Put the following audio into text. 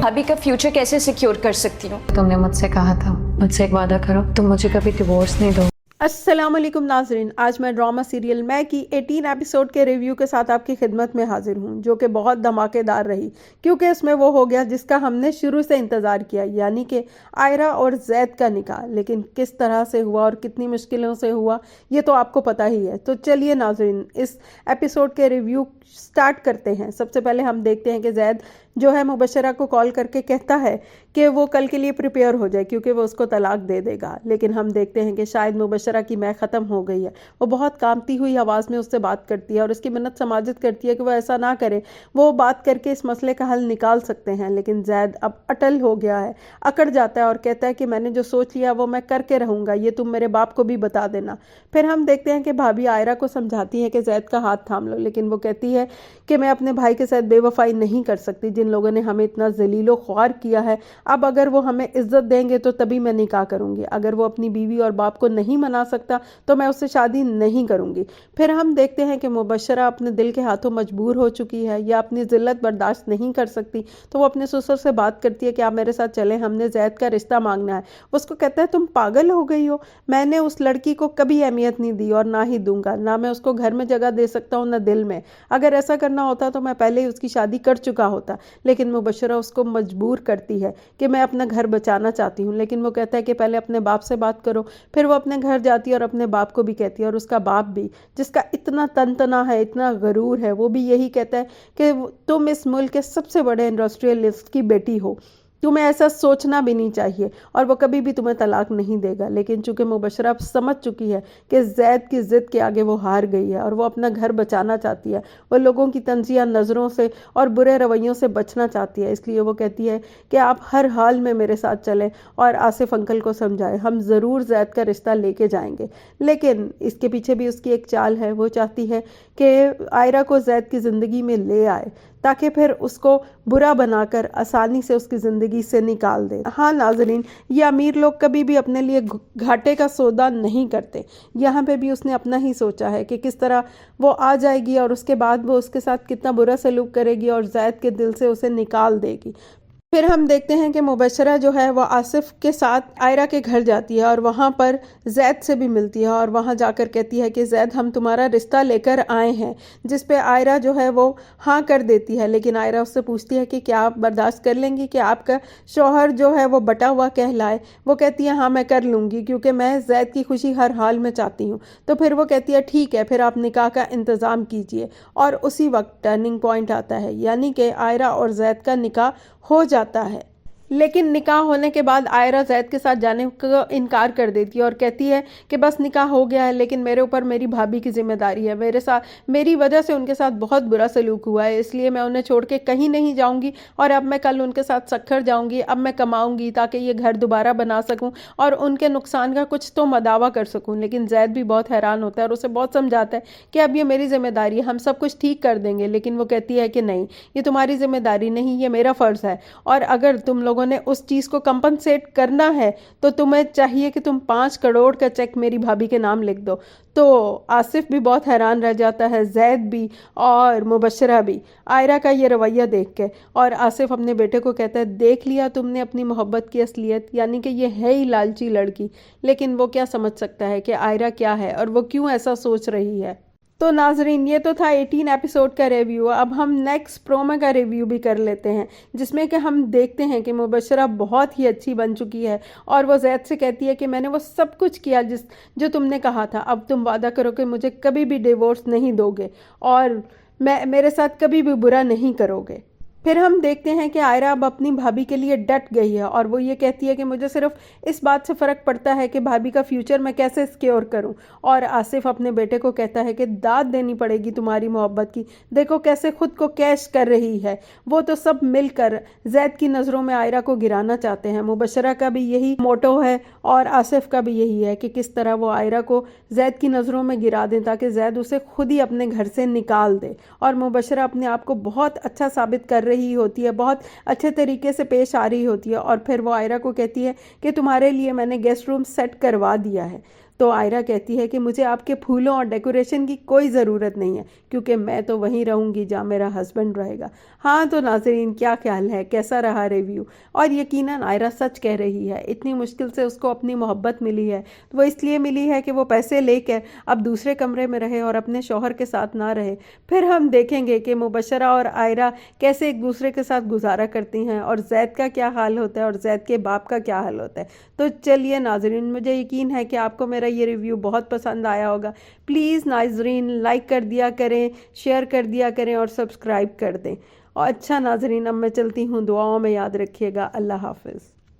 भाभी का फ्यूचर कैसे सिक्योर कर सकती हूँ? तुमने मुझसे कहा था, मुझसे एक वादा करो, तुम मुझे कभी डिवोर्स नहीं दो। अस्सलाम वालेकुम नाजरीन, आज मैं ड्रामा सीरियल मैं की 18 एपिसोड के रिव्यू के साथ आपकी खिदमत में हाजिर हूँ, जो कि बहुत धमाकेदार रही क्योंकि इसमें वो हो गया जिसका हमने शुरू से इंतज़ार किया, यानी कि आयरा और जैद का निकाह। लेकिन किस तरह से हुआ और कितनी मुश्किलों से हुआ ये तो आपको पता ही है। तो चलिए नाजरीन, इस एपिसोड के रिव्यू स्टार्ट करते हैं। सबसे पहले हम देखते हैं कि जैद जो है मुबशरा को कॉल करके कहता है कि वो कल के लिए प्रिपेयर हो जाए क्योंकि वो उसको तलाक दे देगा। लेकिन हम देखते हैं कि शायद मुबशरा की मैं ख़त्म हो गई है। वो बहुत कांपती हुई आवाज़ में उससे बात करती है और उसकी मिन्नत समाजत करती है कि वो ऐसा ना करे, वो बात करके इस मसले का हल निकाल सकते हैं। लेकिन जैद अब अटल हो गया है, अकड़ जाता है और कहता है कि मैंने जो सोच लिया वो मैं करके रहूँगा, ये तुम मेरे बाप को भी बता देना। फिर हम देखते हैं कि भाभी आयरा को समझाती है कि जैद का हाथ थाम लो, लेकिन वो कहती है कि मैं अपने भाई के साथ बेवफाई नहीं कर सकती। जिन लोगों ने हमें इतना जलीलो ख्वार किया है, अब अगर वो हमें इज्जत देंगे तो तभी मैं निकाह करूंगी। अगर वो अपनी बीवी और बाप को नहीं मना सकता तो मैं उससे शादी नहीं करूंगी। फिर हम देखते हैं कि मुबशरा अपने दिल के हाथों मजबूर हो चुकी है या अपनी जिल्लत बर्दाश्त नहीं कर सकती, तो वो अपने ससुर से बात करती है कि आप मेरे साथ चलें, हमने जैद का रिश्ता मांगना है। उसको कहता है तुम पागल हो गई हो, मैंने उस लड़की को कभी अहमियत नहीं दी और ना ही दूंगा, ना मैं उसको घर में जगह दे सकता हूँ ना दिल में। अगर ऐसा करना होता तो मैं पहले ही उसकी शादी कर चुका होता। लेकिन मुबशरा उसको मजबूर करती है कि मैं अपना घर बचाना चाहती हूँ। लेकिन वो कहता है कि पहले अपने बाप से बात करो। फिर वो अपने घर जाती है और अपने बाप को भी कहती है, और उसका बाप भी, जिसका इतना तनतना है, इतना गरूर है, वो भी यही कहता है कि तुम इस मुल्क के सबसे बड़े इंडस्ट्रियलिस्ट की बेटी हो, तुम्हें ऐसा सोचना भी नहीं चाहिए, और वो कभी भी तुम्हें तलाक नहीं देगा। लेकिन चूंकि मुबशरा अब समझ चुकी है कि जैद की ज़िद के आगे वो हार गई है और वो अपना घर बचाना चाहती है, वो लोगों की तंजिया नज़रों से और बुरे रवैयों से बचना चाहती है, इसलिए वो कहती है कि आप हर हाल में मेरे साथ चलें और आसिफ अंकल को समझाएं, हम ज़रूर जैद का रिश्ता लेके जाएंगे। लेकिन इसके पीछे भी उसकी एक चाल है, वो चाहती है कि आयरा को जैद की ज़िंदगी में ले आए ताकि फिर उसको बुरा बनाकर आसानी से उसकी ज़िंदगी से निकाल दे। हाँ नाजरीन, ये अमीर लोग कभी भी अपने लिए घाटे का सौदा नहीं करते। यहाँ पे भी उसने अपना ही सोचा है कि किस तरह वो आ जाएगी और उसके बाद वो उसके साथ कितना बुरा सलूक करेगी और जैद के दिल से उसे निकाल देगी। फिर हम देखते हैं कि मुबशरा जो है वो आसिफ के साथ आयरा के घर जाती है और वहाँ पर जैद से भी मिलती है और वहाँ जाकर कहती है कि जैद हम तुम्हारा रिश्ता लेकर आए हैं, जिस पे आयरा जो है वो हाँ कर देती है। लेकिन आयरा उससे पूछती है कि क्या आप बर्दाश्त कर लेंगी कि आपका शौहर जो है वो बटा हुआ कहलाए? वो कहती है हाँ मैं कर लूँगी क्योंकि मैं जैद की खुशी हर हाल में चाहती हूँ। तो फिर वो कहती है ठीक है, फिर आप निकाह का इंतज़ाम कीजिए। और उसी वक्त टर्निंग पॉइंट आता है, यानी कि आयरा और जैद का निकाह हो जाता है। लेकिन निकाह होने के बाद आयरा जैद के साथ जाने का इनकार कर देती है और कहती है कि बस निकाह हो गया है, लेकिन मेरे ऊपर मेरी भाभी की जिम्मेदारी है, मेरी वजह से उनके साथ बहुत बुरा सलूक हुआ है, इसलिए मैं उन्हें छोड़ के कहीं नहीं जाऊंगी और अब मैं कल उनके साथ सखर जाऊंगी। अब मैं कमाऊंगी ताकि ये घर दोबारा बना सकूं और उनके नुकसान का कुछ तो मदावा कर सकूं। लेकिन जैद भी बहुत हैरान होता है और उसे बहुत समझाता है कि अब ये मेरी जिम्मेदारी है, हम सब कुछ ठीक कर देंगे। लेकिन वो कहती है कि नहीं, ये तुम्हारी जिम्मेदारी नहीं, ये मेरा फ़र्ज़ है, और अगर तुम लोगों ने उस चीज़ को कंपनसेट करना है तो तुम्हें चाहिए कि तुम 5 करोड़ का चेक मेरी भाभी के नाम लिख दो। तो आसिफ भी बहुत हैरान रह जाता है, जैद भी और मुबशरा भी, आयरा का ये रवैया देख के। और आसिफ अपने बेटे को कहता है देख लिया तुमने अपनी मोहब्बत की असलियत, यानी कि ये है ही लालची लड़की। लेकिन वो क्या समझ सकता है कि आयरा क्या है और वो क्यों ऐसा सोच रही है। तो नाजरीन, ये तो था 18 एपिसोड का रिव्यू। अब हम नेक्स्ट प्रोमो का रिव्यू भी कर लेते हैं, जिसमें कि हम देखते हैं कि मुबशरा बहुत ही अच्छी बन चुकी है और वो जैद से कहती है कि मैंने वो सब कुछ किया जो तुमने कहा था, अब तुम वादा करो कि मुझे कभी भी डिवोर्स नहीं दोगे और मेरे साथ कभी भी बुरा नहीं करोगे। फिर हम देखते हैं कि आयरा अब अपनी भाभी के लिए डट गई है और वो ये कहती है कि मुझे सिर्फ इस बात से फ़र्क पड़ता है कि भाभी का फ्यूचर मैं कैसे सिक्योर करूं। और आसिफ अपने बेटे को कहता है कि दाद देनी पड़ेगी तुम्हारी मोहब्बत की, देखो कैसे खुद को कैश कर रही है। वो तो सब मिलकर जैद की नज़रों में आयरा को गिराना चाहते हैं। मुबशरा का भी यही मोटो है और आसिफ का भी यही है कि किस तरह वो आयरा को जैद की नज़रों में गिरा दें ताकि जैद उसे खुद ही अपने घर से निकाल दे। और मुबशरा अपने आप को बहुत अच्छा साबित कर रही होती है, बहुत अच्छे तरीके से पेश आ रही होती है। और फिर वो आयरा को कहती है कि तुम्हारे लिए मैंने गेस्ट रूम सेट करवा दिया है। تو آئرہ کہتی ہے کہ مجھے آپ کے پھولوں اور ڈیکوریشن کی کوئی ضرورت نہیں ہے کیونکہ میں تو وہیں رہوں گی جہاں میرا ہسبینڈ رہے گا۔ ہاں تو ناظرین، کیا خیال ہے، کیسا رہا ریویو؟ اور یقیناً آئرہ سچ کہہ رہی ہے، اتنی مشکل سے اس کو اپنی محبت ملی ہے تو وہ اس لیے ملی ہے کہ وہ پیسے لے کر اب دوسرے کمرے میں رہے اور اپنے شوہر کے ساتھ نہ رہے۔ پھر ہم دیکھیں گے کہ مبشرہ اور آئرہ کیسے ایک دوسرے کے ساتھ گزارا کرتی ہیں اور زید کا کیا حال ہوتا ہے اور زید کے باپ کا کیا حال ہوتا ہے۔ تو چلیے ناظرین، مجھے یقین ہے کہ آپ کو میرا یہ ریویو بہت پسند آیا ہوگا۔ پلیز ناظرین لائک کر دیا کریں، شیئر کر دیا کریں اور سبسکرائب کر دیں۔ اور اچھا ناظرین، اب میں چلتی ہوں، دعاؤں میں یاد رکھیے گا۔ اللہ حافظ۔